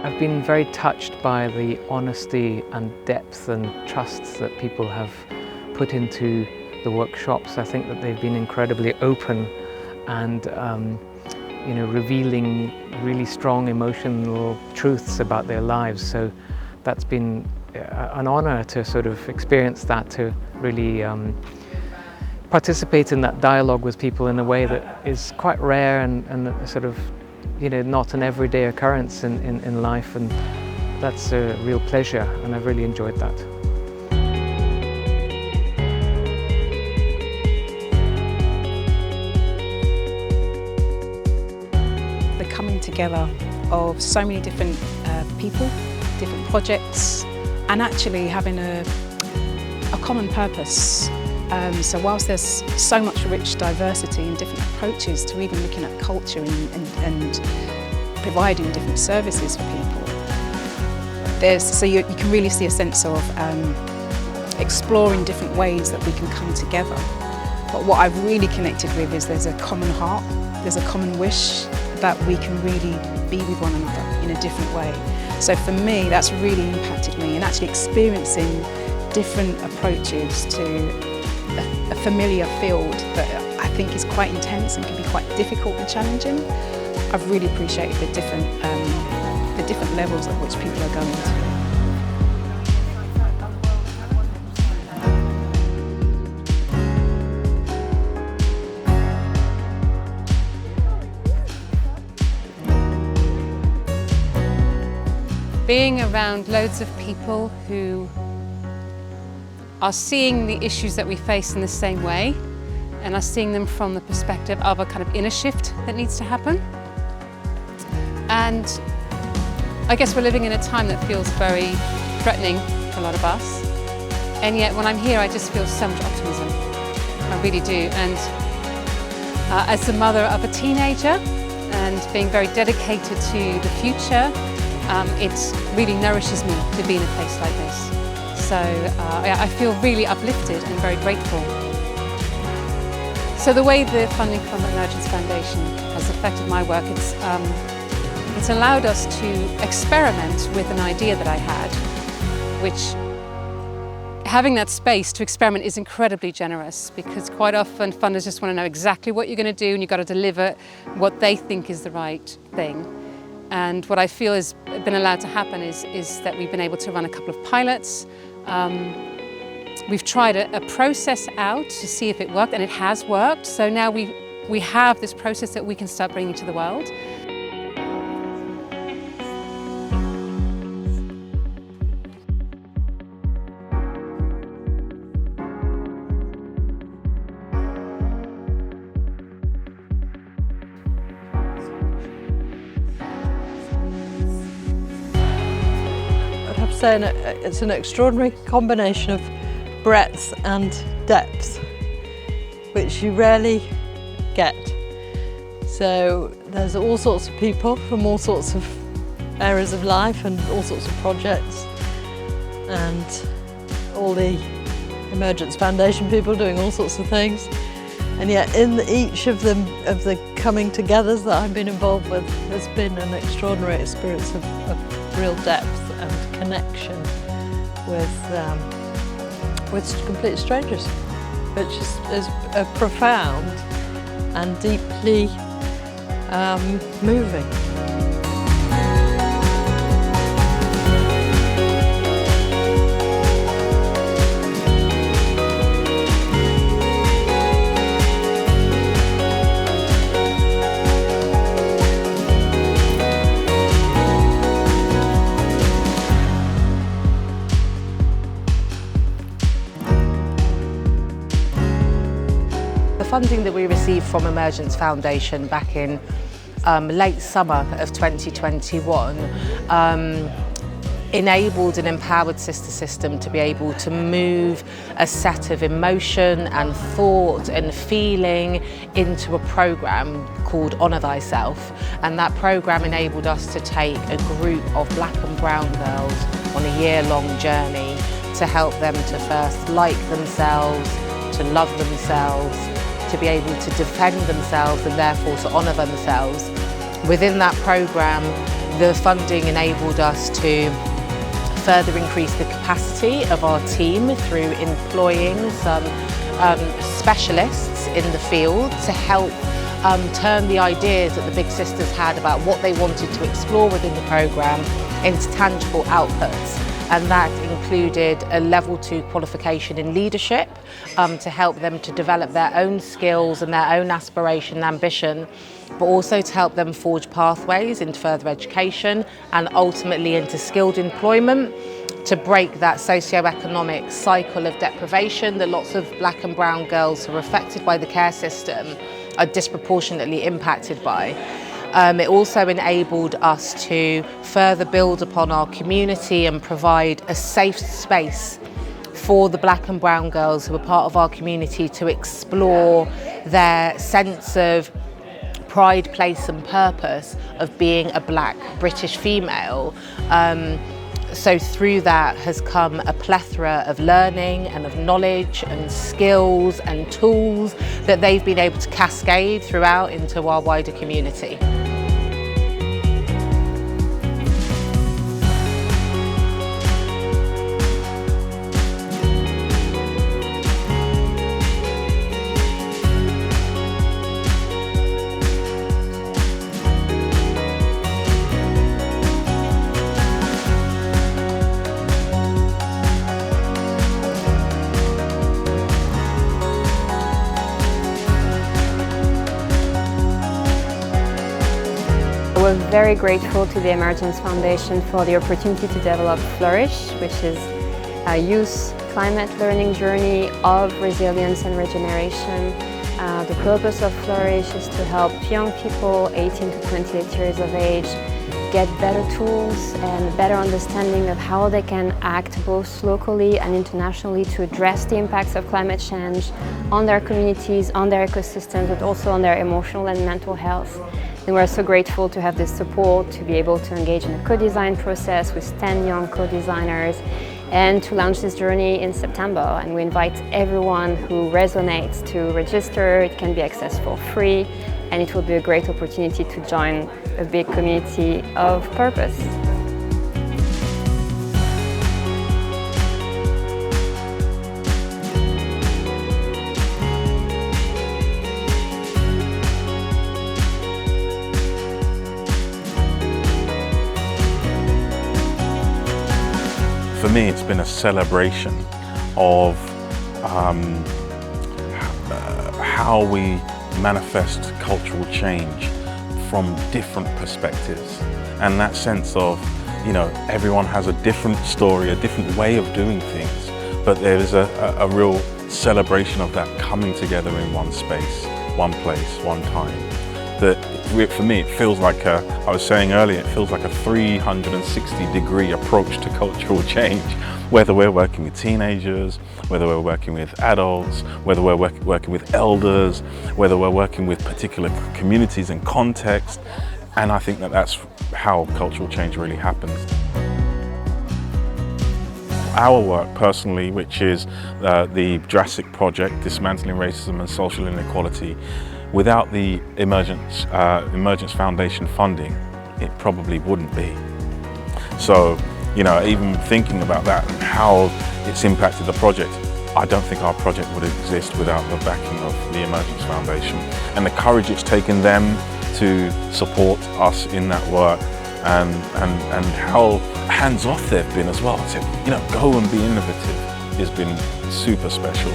I've been very touched by the honesty and depth and trust that people have put into the workshops. I think that they've been incredibly open and revealing really strong emotional truths about their lives. So that's been an honor to sort of experience that, to really participate in that dialogue with people in a way that is quite rare and sort of not an everyday occurrence in life, and that's a real pleasure, and I've really enjoyed that. The coming together of so many different people, different projects, and actually having a common purpose. So whilst there's so much rich diversity and different approaches to even looking at culture and providing different services for people, so you can really see a sense of exploring different ways that we can come together. But what I've really connected with is there's a common heart, there's a common wish that we can really be with one another in a different way. So for me, that's really impacted me, and actually experiencing different approaches to a familiar field that I think is quite intense and can be quite difficult and challenging. I've really appreciated the different levels at which people are going to. Being around loads of people who are seeing the issues that we face in the same way, and are seeing them from the perspective of a kind of inner shift that needs to happen. And I guess we're living in a time that feels very threatening for a lot of us. And yet when I'm here, I just feel so much optimism. I really do. And as the mother of a teenager and being very dedicated to the future, it really nourishes me to be in a place like this. So I feel really uplifted and very grateful. So the way the funding from the Emergence Foundation has affected my work, it's allowed us to experiment with an idea that I had, which having that space to experiment is incredibly generous, because quite often funders just want to know exactly what you're going to do, and you've got to deliver what they think is the right thing. And what I feel has been allowed to happen is that we've been able to run a couple of pilots. We've tried a process out to see if it worked, and it has worked. So now we have this process that we can start bringing to the world. Saying it's an extraordinary combination of breadth and depth, which you rarely get. So there's all sorts of people from all sorts of areas of life and all sorts of projects, and all the Emergence Foundation people doing all sorts of things. And yet in each of the coming togethers that I've been involved with, there's been an extraordinary experience of real depth and connection with complete strangers, which is profound and deeply moving. The funding that we received from Emergence Foundation back in late summer of 2021 enabled an empowered sister system to be able to move a set of emotion and thought and feeling into a programme called Honour Thyself. And that programme enabled us to take a group of black and brown girls on a year-long journey to help them to first like themselves, to love themselves, to be able to defend themselves and therefore to honour themselves. Within that programme, The funding enabled us to further increase the capacity of our team through employing some specialists in the field to help turn the ideas that the Big Sisters had about what they wanted to explore within the programme into tangible outputs. And that included a level 2 qualification in leadership to help them to develop their own skills and their own aspiration and ambition, but also to help them forge pathways into further education and ultimately into skilled employment, to break that socio-economic cycle of deprivation that lots of black and brown girls who are affected by the care system are disproportionately impacted by. It also enabled us to further build upon our community and provide a safe space for the black and brown girls who are part of our community to explore their sense of pride, place and purpose of being a black British female. So through that has come a plethora of learning and of knowledge and skills and tools that they've been able to cascade throughout into our wider community. We're very grateful to the Emergence Foundation for the opportunity to develop Flourish, which is a youth climate learning journey of resilience and regeneration. The purpose of Flourish is to help young people 18 to 28 years of age get better tools and better understanding of how they can act both locally and internationally to address the impacts of climate change on their communities, on their ecosystems, but also on their emotional and mental health. And we're so grateful to have this support, to be able to engage in a co-design process with 10 young co-designers and to launch this journey in September. And we invite everyone who resonates to register. It can be accessed for free, and it will be a great opportunity to join a big community of purpose. For me, it's been a celebration of how we manifest cultural change from different perspectives. And that sense of, you know, everyone has a different story, a different way of doing things, but there is a real celebration of that coming together in one space, one place, one time. That for me, it feels like I was saying earlier, it feels like a 360-degree approach to cultural change. Whether we're working with teenagers, whether we're working with adults, whether we're working with elders, whether we're working with particular communities and contexts. And I think that that's how cultural change really happens. Our work personally, which is the Jurassic Project, Dismantling Racism and Social Inequality, without the Emergence Foundation funding, it probably wouldn't be. So, you know, even thinking about that and how it's impacted the project, I don't think our project would exist without the backing of the Emergence Foundation and the courage it's taken them to support us in that work, and how hands-off they've been as well. So, you know, go and be innovative has been super special.